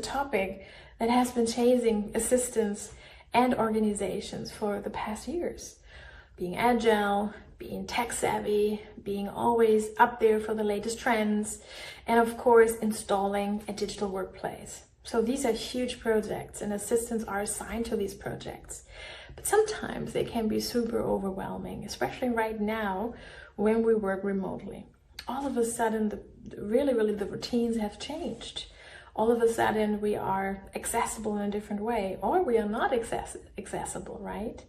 topic that has been chasing assistants and organizations for the past years. Being agile, being tech savvy, being always up there for the latest trends, and of course, installing a digital workplace. So these are huge projects and assistants are assigned to these projects. But sometimes they can be super overwhelming, especially right now when we work remotely. All of a sudden, the routines have changed. All of a sudden, we are accessible in a different way, or we are not accessible, right?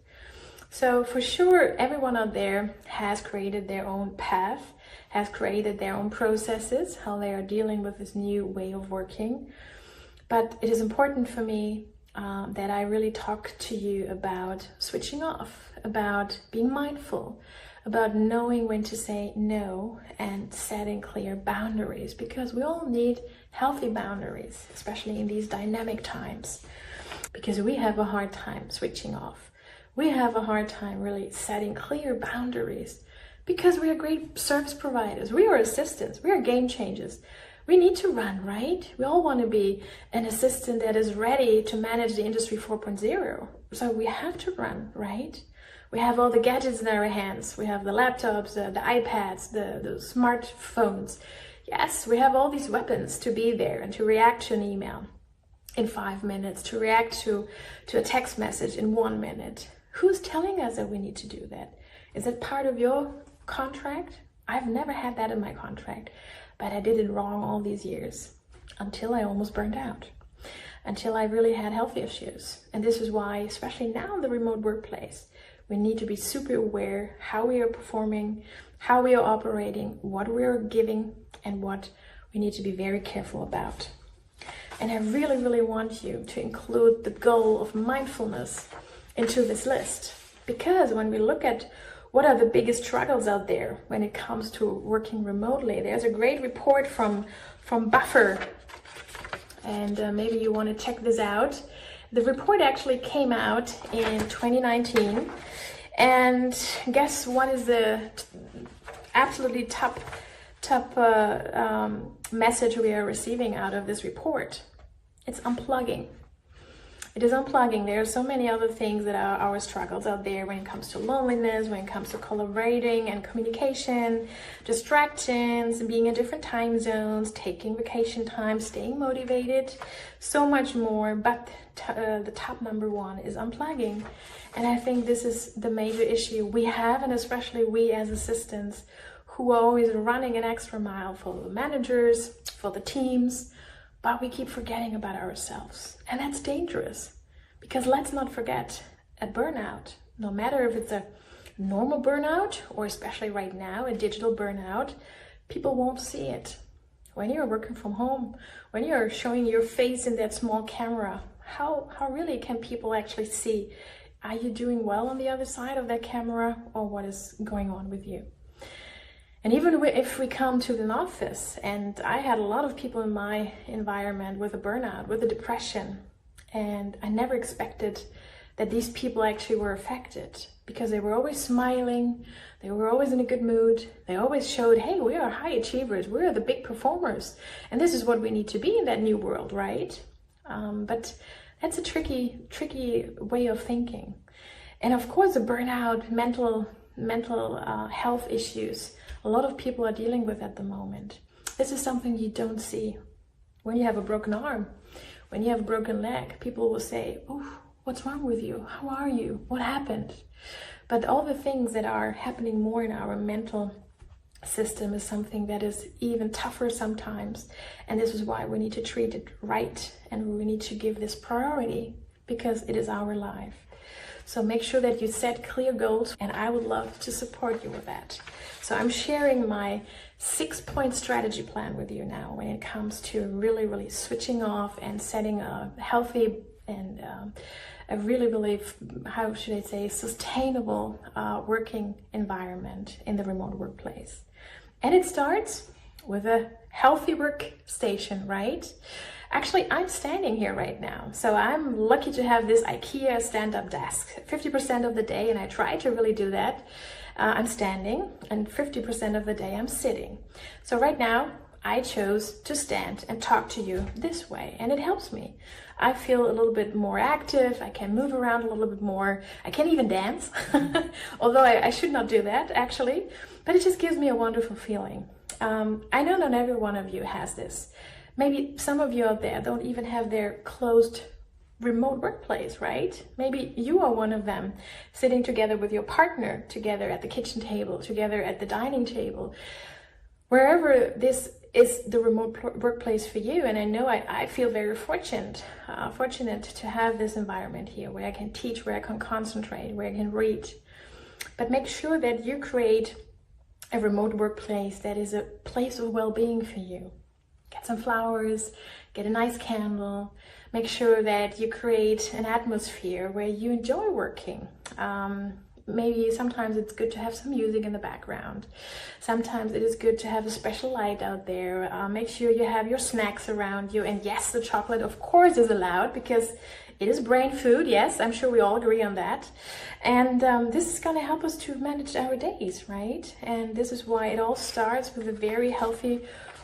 So for sure, everyone out there has created their own path, has created their own processes, how they are dealing with this new way of working. But it is important for me that I really talk to you about switching off, about being mindful, about knowing when to say no and setting clear boundaries, because we all need healthy boundaries, especially in these dynamic times, because we have a hard time switching off. We have a hard time really setting clear boundaries because we are great service providers. We are assistants. We are game changers. We need to run, right? We all want to be an assistant that is ready to manage the industry 4.0. So we have to run, right? We have all the gadgets in our hands. We have the laptops, the iPads, the smartphones. Yes, we have all these weapons to be there and to react to an email in 5 minutes, to react to a text message in 1 minute. Who's telling us that we need to do that? Is that part of your contract? I've never had that in my contract, but I did it wrong all these years until I almost burned out, until I really had health issues. And this is why, especially now in the remote workplace, we need to be super aware how we are performing, how we are operating, what we are giving, and what we need to be very careful about. And I really want you to include the goal of mindfulness into this list, because when we look at what are the biggest struggles out there when it comes to working remotely, there's a great report from Buffer, and maybe you want to check this out. The report actually came out in 2019, and guess what is the absolutely top message we are receiving out of this report? It's unplugging. It is unplugging. There are so many other things that are our struggles out there when it comes to loneliness, when it comes to collaborating and communication, distractions, being in different time zones, taking vacation time, staying motivated, so much more. But the top number one is unplugging. And I think this is the major issue we have, and especially we as assistants who are always running an extra mile for the managers, for the teams, but we keep forgetting about ourselves. And that's dangerous, because let's not forget, a burnout, no matter if it's a normal burnout or especially right now, a digital burnout, people won't see it. When you're working from home, when you're showing your face in that small camera, how really can people actually see, are you doing well on the other side of that camera, or what is going on with you? And even if we come to an office, and I had a lot of people in my environment with a burnout, with a depression, and I never expected that these people actually were affected, because they were always smiling, they were always in a good mood, they always showed, hey, we are high achievers, we are the big performers, and this is what we need to be in that new world, right? But that's a tricky way of thinking. And of course, the burnout, mental health issues, a lot of people are dealing with at the moment. This is something you don't see. When you have a broken arm, when you have a broken leg, people will say, oh, what's wrong with you? How are you? What happened? But all the things that are happening more in our mental system is something that is even tougher sometimes. And this is why we need to treat it right, and we need to give this priority, because it is our life. So make sure that you set clear goals, and I would love to support you with that. So I'm sharing my 6-point strategy plan with you now when it comes to really switching off and setting a healthy and a really, how should I say, sustainable working environment in the remote workplace. And it starts with a healthy workstation, right? Actually, I'm standing here right now, so I'm lucky to have this IKEA stand-up desk. 50% of the day, and I try to really do that, I'm standing, and 50% of the day I'm sitting. So right now, I chose to stand and talk to you this way, and it helps me. I feel a little bit more active, I can move around a little bit more, I can even dance, although I should not do that actually, but it just gives me a wonderful feeling. I know not every one of you has this. Maybe some of you out there don't even have their closed remote workplace, right? Maybe you are one of them, sitting together with your partner, together at the kitchen table, together at the dining table, wherever this is the remote workplace for you. And I know I feel very fortunate to have this environment here where I can teach, where I can concentrate, where I can read. But make sure that you create a remote workplace that is a place of well-being for you. Get some flowers, get a nice candle, make sure that you create an atmosphere where you enjoy working. Maybe sometimes it's good to have some music in the background. Sometimes it is good to have a special light out there. Make sure you have your snacks around you. And yes, the chocolate of course is allowed because it is brain food. Yes, I'm sure we all agree on that. And this is going to help us to manage our days, right? And this is why it all starts with a very healthy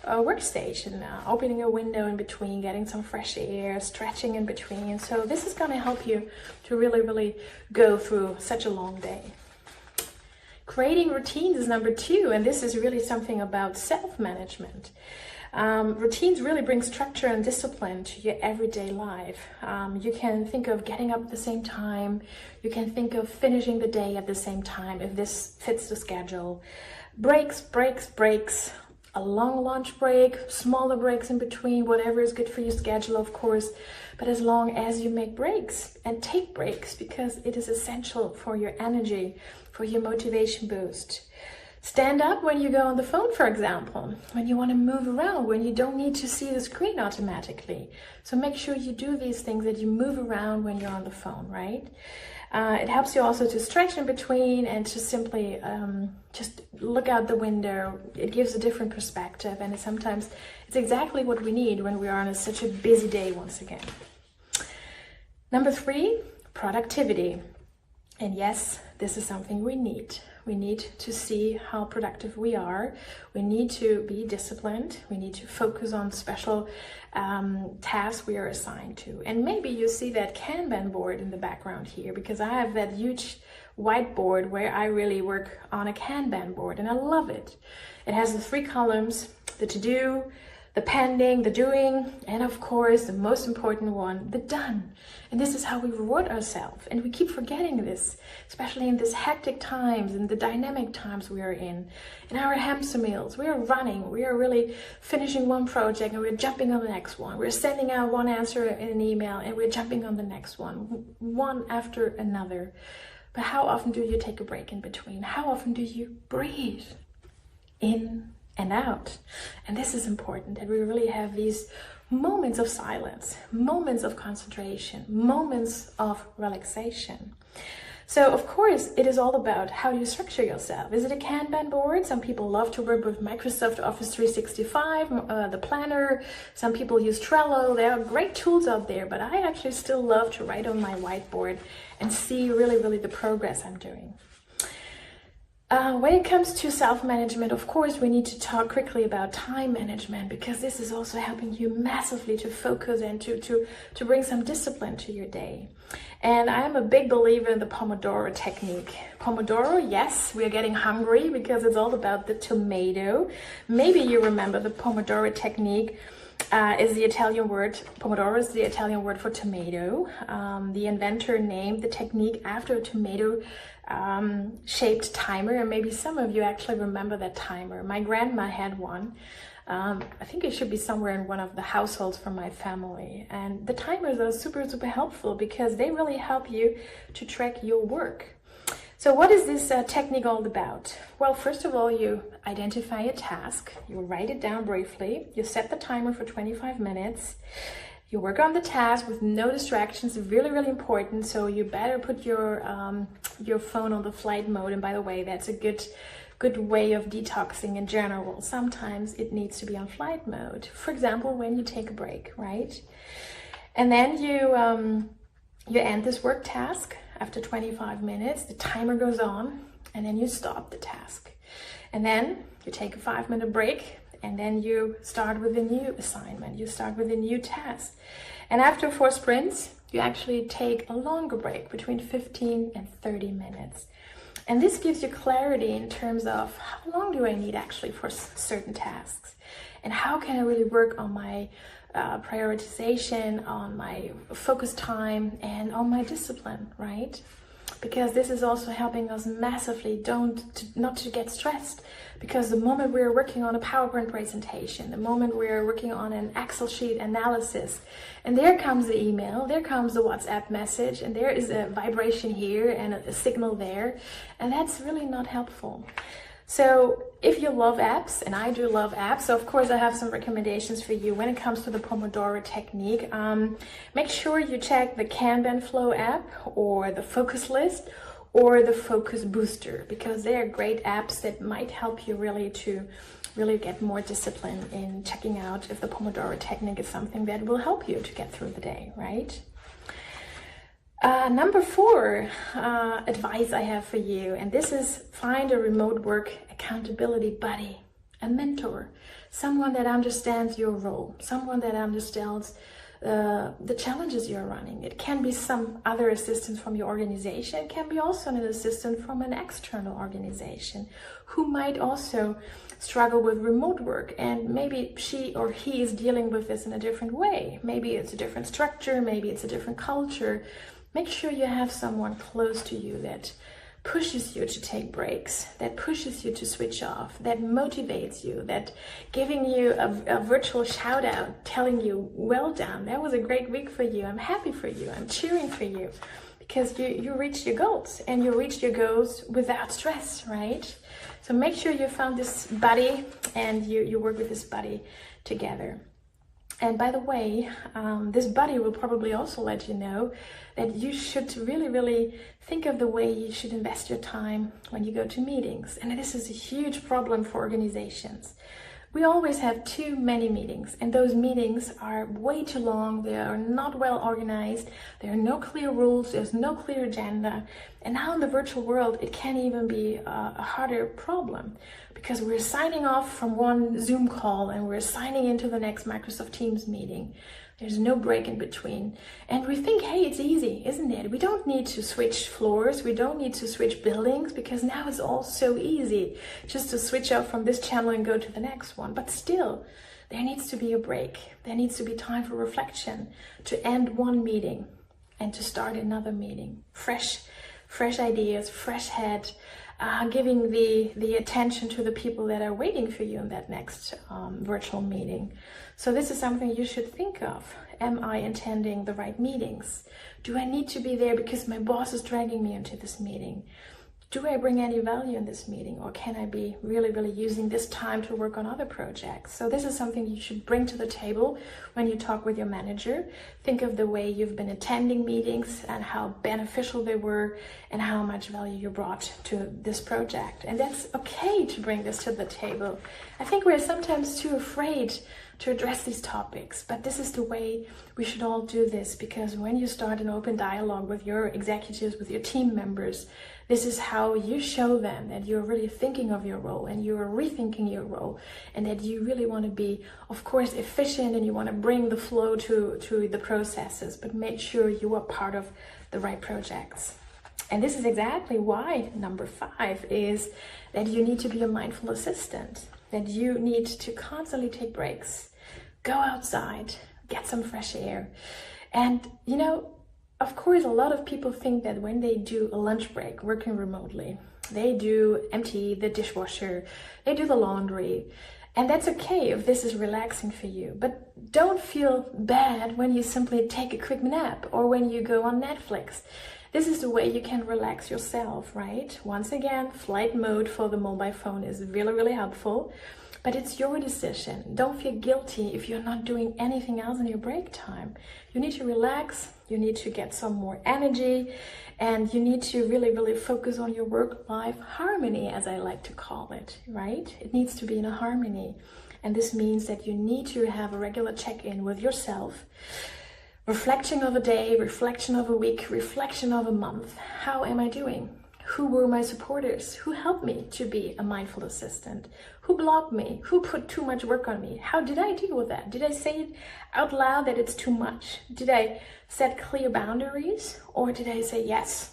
workstation, opening a window in between, getting some fresh air, stretching in between. So this is going to help you to really go through such a long day. Creating routines is number 2, and this is really something about self-management. Routines really bring structure and discipline to your everyday life. You can think of getting up at the same time. You can think of finishing the day at the same time if this fits the schedule. Breaks. A long lunch break, smaller breaks in between, whatever is good for your schedule, of course. But as long as you make breaks and take breaks, because it is essential for your energy, for your motivation boost. Stand up when you go on the phone, for example, when you want to move around, when you don't need to see the screen automatically. So make sure you do these things, that you move around when you're on the phone, right? It helps you also to stretch in between and to simply just look out the window. It gives a different perspective, and sometimes it's exactly what we need when we are on such a busy day once again. Number 3, productivity. And yes, this is something we need. We need to see how productive we are. We need to be disciplined. We need to focus on special tasks we are assigned to. And maybe you see that Kanban board in the background here, because I have that huge whiteboard where I really work on a Kanban board, and I love it. It has the 3 columns, the to-do, the pending, the doing, and of course the most important one, the done. And this is how we reward ourselves, and we keep forgetting this, especially in these hectic times and the dynamic times we are in our hamster meals. We are running, we are really finishing one project and we're jumping on the next one. We're sending out one answer in an email and we're jumping on the next one after another. But how often do you take a break in between? How often do you breathe in and out? And this is important, that we really have these moments of silence, moments of concentration, moments of relaxation. So of course it is all about how you structure yourself. Is it a Kanban board? Some people love to work with Microsoft Office 365, the planner. Some people use Trello. There are great tools out there, but I actually still love to write on my whiteboard and see really the progress I'm doing. When it comes to self-management, of course, we need to talk quickly about time management, because this is also helping you massively to focus and to bring some discipline to your day. And I am a big believer in the Pomodoro technique. Pomodoro, yes, we are getting hungry because it's all about the tomato. Maybe you remember the Pomodoro technique. Is the Italian word, Pomodoro is the Italian word for tomato. The inventor named the technique after a tomato shaped timer, and maybe some of you actually remember that timer. My grandma had one. I think it should be somewhere in one of the households from my family. And the timers are super helpful because they really help you to track your work. So what is this technique all about? Well, first of all, you identify a task, you write it down briefly, you set the timer for 25 minutes, you work on the task with no distractions, really important. So you better put your phone on the flight mode. And by the way, that's a good way of detoxing in general. Sometimes it needs to be on flight mode. For example, when you take a break, right? And then you end this work task. After 25 minutes, the timer goes on, and then you stop the task. And then you take a 5-minute break, and then you start with a new assignment, you start with a new task. And after 4 sprints, you actually take a longer break between 15 and 30 minutes. And this gives you clarity in terms of how long do I need actually for certain tasks, and how can I really work on my prioritization, on my focus time, and on my discipline, right? Because this is also helping us massively not to get stressed, because the moment we're working on a PowerPoint presentation, the moment we're working on an Excel sheet analysis, and there comes the email, there comes the WhatsApp message, and there is a vibration here and a signal there, and that's really not helpful. So if you love apps, and I do love apps, so of course I have some recommendations for you when it comes to the Pomodoro technique. Make sure you check the Kanban Flow app, or the Focus List, or the Focus Booster, because they are great apps that might help you really to get more discipline in checking out if the Pomodoro technique is something that will help you to get through the day, right? Number 4 advice I have for you, and this is find a remote work accountability buddy, a mentor, someone that understands your role, someone that understands the challenges you're running. It can be some other assistance from your organization. It can be also an assistant from an external organization who might also struggle with remote work, and maybe she or he is dealing with this in a different way. Maybe it's a different structure, maybe it's a different culture. Make sure you have someone close to you that pushes you to take breaks, that pushes you to switch off, that motivates you, that giving you a virtual shout out, telling you, well done, that was a great week for you, I'm happy for you, I'm cheering for you, because you reached your goals, and you reached your goals without stress, right? So make sure you found this buddy, and you work with this buddy together. And by the way, this buddy will probably also let you know that you should really think of the way you should invest your time when you go to meetings. And this is a huge problem for organizations. We always have too many meetings, and those meetings are way too long. They are not well organized. There are no clear rules. There's no clear agenda. And now in the virtual world, it can even be a harder problem, because we're signing off from one Zoom call and we're signing into the next Microsoft Teams meeting. There's no break in between. And we think, hey, it's easy, isn't it? We don't need to switch floors. We don't need to switch buildings, because now it's all so easy just to switch off from this channel and go to the next one. But still, there needs to be a break. There needs to be time for reflection, to end one meeting and to start another meeting. Fresh ideas, fresh head, giving the attention to the people that are waiting for you in that next virtual meeting. So this is something you should think of. Am I attending the right meetings? Do I need to be there because my boss is dragging me into this meeting? Do I bring any value in this meeting, or can I be really using this time to work on other projects? So this is something you should bring to the table when you talk with your manager. Think of the way you've been attending meetings and how beneficial they were and how much value you brought to this project. And that's okay to bring this to the table. I think we're sometimes too afraid to address these topics, but this is the way we should all do this, because when you start an open dialogue with your executives, with your team members, this is how you show them that you're really thinking of your role and you're rethinking your role, and that you really want to be, of course, efficient, and you want to bring the flow to the processes, but make sure you are part of the right projects. And this is exactly why number 5 is that you need to be a mindful assistant, that you need to constantly take breaks, go outside, get some fresh air. And, of course, a lot of people think that when they do a lunch break working remotely, they do empty the dishwasher, they do the laundry, and that's okay if this is relaxing for you. But don't feel bad when you simply take a quick nap or when you go on Netflix. This is the way you can relax yourself, right? Once again, flight mode for the mobile phone is really helpful. But it's your decision. Don't feel guilty if you're not doing anything else in your break time. You need to relax, you need to get some more energy, and you need to really focus on your work-life harmony, as I like to call it, right? It needs to be in a harmony. And this means that you need to have a regular check-in with yourself. Reflection of a day, reflection of a week, reflection of a month. How am I doing? Who were my supporters? Who helped me to be a mindful assistant? Who blocked me? Who put too much work on me? How did I deal with that? Did I say it out loud that it's too much? Did I set clear boundaries? Or did I say, yes,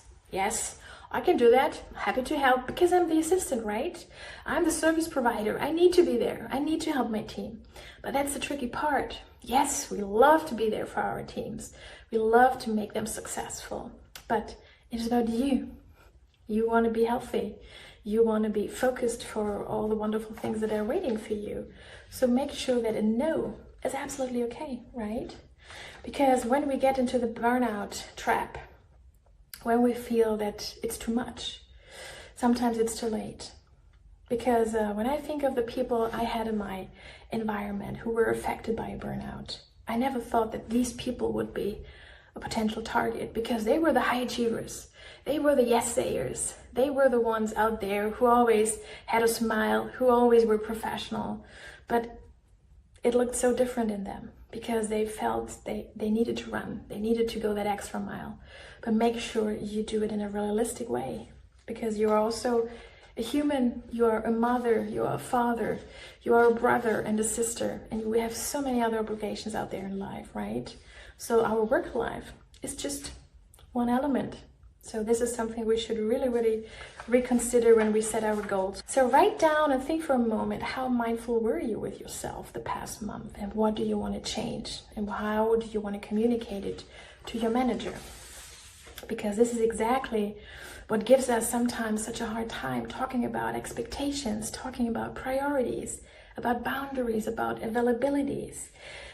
I can do that. I'm happy to help because I'm the assistant, right? I'm the service provider. I need to be there. I need to help my team. But that's the tricky part. Yes, we love to be there for our teams. We love to make them successful. But it's about you. You want to be healthy. You want to be focused for all the wonderful things that are waiting for you. So make sure that a no is absolutely okay, right? Because when we get into the burnout trap, when we feel that it's too much, sometimes it's too late. Because when I think of the people I had in my environment who were affected by a burnout, I never thought that these people would be a potential target, because they were the high achievers. They were the yes-sayers. They were the ones out there who always had a smile, who always were professional. But it looked so different in them because they felt they needed to run. They needed to go that extra mile. But make sure you do it in a realistic way, because you're also a human. You are a mother, you are a father, you are a brother and a sister, and we have so many other obligations out there in life, right? So our work life is just one element. So this is something we should really reconsider when we set our goals. So write down and think for a moment, how mindful were you with yourself the past month, and what do you want to change, and how do you want to communicate it to your manager? Because this is exactly what gives us sometimes such a hard time, talking about expectations, talking about priorities, about boundaries, about availabilities.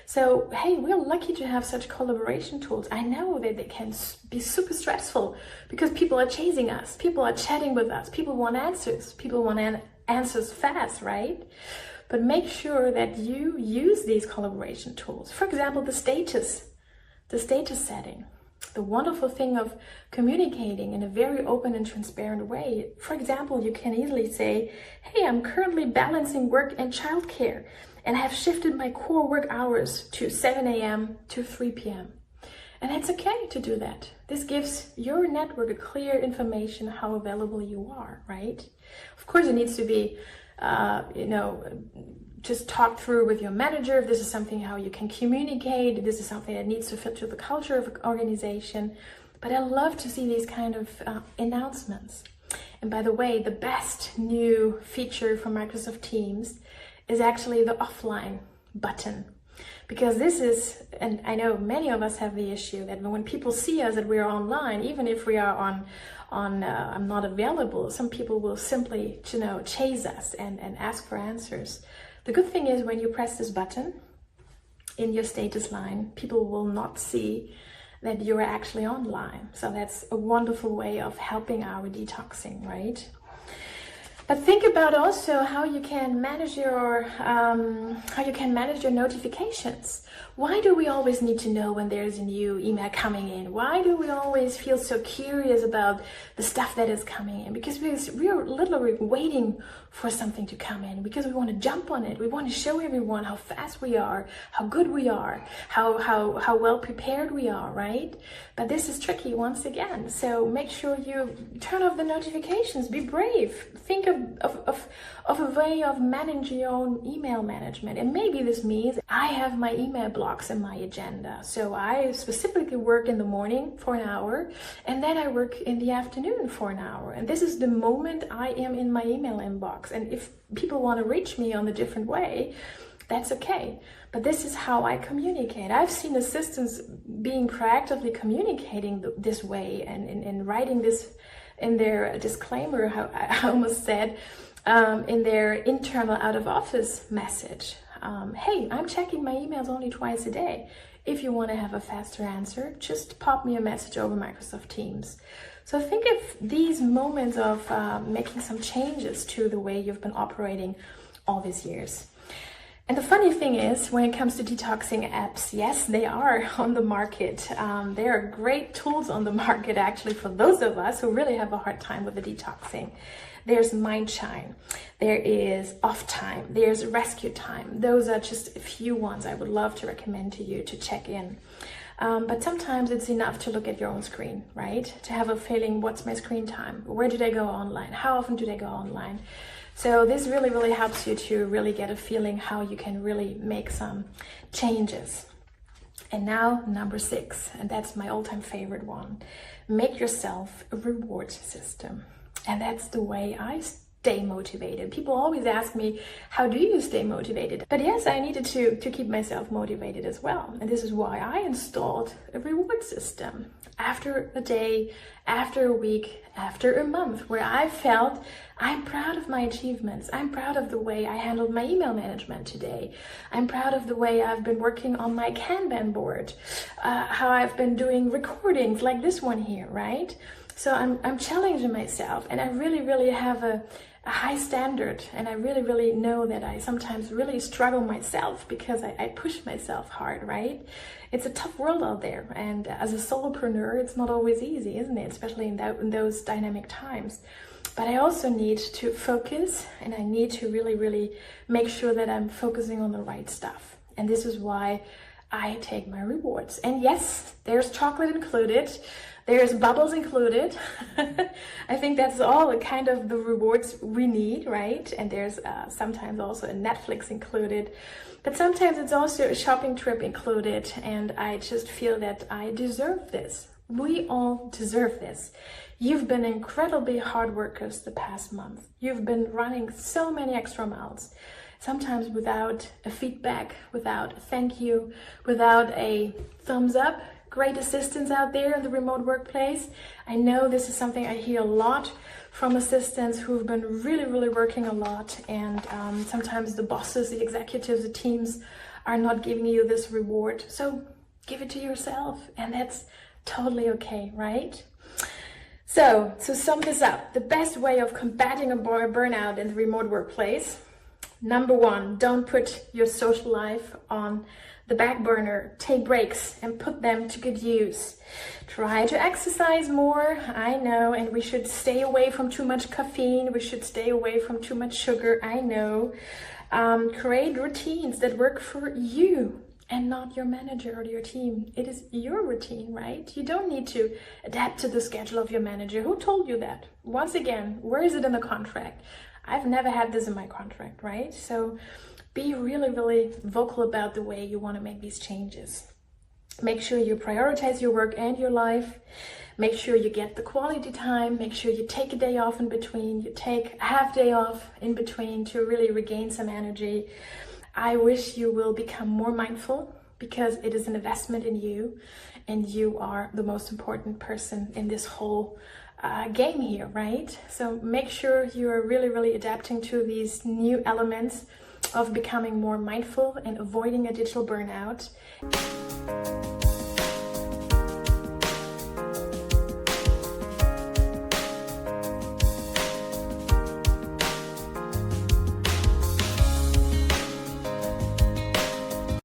So, hey, we're lucky to have such collaboration tools. I know that they can be super stressful because people are chasing us, people are chatting with us, people want answers, people want answers fast, right? But make sure that you use these collaboration tools. For example, the status setting. The wonderful thing of communicating in a very open and transparent way. For example, you can easily say, hey, I'm currently balancing work and childcare, and have shifted my core work hours to 7 a.m. to 3 p.m. And it's okay to do that. This gives your network a clear information how available you are, right? Of course, it needs to be, just talk through with your manager if this is something how you can communicate. This is something that needs to fit to the culture of an organization. But I love to see these kind of announcements. And by the way, the best new feature for Microsoft Teams is actually the offline button. Because this is, and I know many of us have the issue that when people see us that we're online, even if we are on I'm not available, some people will simply, chase us and ask for answers. The good thing is when you press this button in your status line, people will not see that you're actually online. So that's a wonderful way of helping our detoxing, right? But think about also how you can manage your notifications. Why do we always need to know when there's a new email coming in? Why do we always feel so curious about the stuff that is coming in? Because we are literally waiting for something to come in, because we want to jump on it. We want to show everyone how fast we are, how good we are, how well prepared we are, right? But this is tricky once again. So make sure you turn off the notifications. Be brave. Think of a way of managing your own email management. And maybe this means I have my email blocks in my agenda. So I specifically work in the morning for an hour, and then I work in the afternoon for an hour. And this is the moment I am in my email inbox. And if people want to reach me on a different way, that's okay. But this is how I communicate. I've seen assistants being proactively communicating this way and writing this in their disclaimer, how I almost said, in their internal out of office message. Hey, I'm checking my emails only twice a day. If you want to have a faster answer, just pop me a message over Microsoft Teams. So think of these moments of making some changes to the way you've been operating all these years. And the funny thing is, when it comes to detoxing apps, yes, they are on the market. There are great tools on the market, actually, for those of us who really have a hard time with the detoxing. There's Mindshine, there is Off Time, there's Rescue Time. Those are just a few ones I would love to recommend to you to check in. But sometimes it's enough to look at your own screen, right? To have a feeling, what's my screen time? Where do they go online? How often do they go online? So this really, really helps you to really get a feeling how you can really make some changes. And now number 6, and that's my all-time favorite one. Make yourself a reward system. And that's the way I stay motivated. People always ask me, how do you stay motivated? But yes, I needed to keep myself motivated as well. And this is why I installed a reward system. After a day, after a week, after a month, where I felt I'm proud of my achievements. I'm proud of the way I handled my email management today. I'm proud of the way I've been working on my Kanban board, how I've been doing recordings like this one here, right? So I'm challenging myself, and I really, really have a high standard, and I really, really know that I sometimes really struggle myself because I push myself hard, right? It's a tough world out there, and as a solopreneur, it's not always easy, isn't it? Especially in those dynamic times. But I also need to focus, and I need to really, really make sure that I'm focusing on the right stuff. And this is why I take my rewards. And yes, there's chocolate included. There's bubbles included. I think that's all kind of the rewards we need, right? And there's sometimes also a Netflix included. But sometimes it's also a shopping trip included. And I just feel that I deserve this. We all deserve this. You've been incredibly hard workers the past month. You've been running so many extra miles, sometimes without a feedback, without a thank you, without a thumbs up. Great assistants out there in the remote workplace. I know this is something I hear a lot from assistants who've been really, really working a lot. And sometimes the bosses, the executives, the teams are not giving you this reward. So give it to yourself, and that's totally okay, right? So to sum this up, the best way of combating a burnout in the remote workplace, number 1, don't put your social life on the back burner. Take breaks and put them to good use. Try to exercise more, I know, and we should stay away from too much caffeine. We should stay away from too much sugar, I know. Create routines that work for you and not your manager or your team. It is your routine, right? You don't need to adapt to the schedule of your manager. Who told you that? Once again, where is it in the contract? I've never had this in my contract, right? So be really, really vocal about the way you want to make these changes. Make sure you prioritize your work and your life. Make sure you get the quality time. Make sure you take a day off in between. You take a half day off in between to really regain some energy. I wish you will become more mindful, because it is an investment in you, and you are the most important person in this whole game here, right? So make sure you are really, really adapting to these new elements of becoming more mindful and avoiding a digital burnout.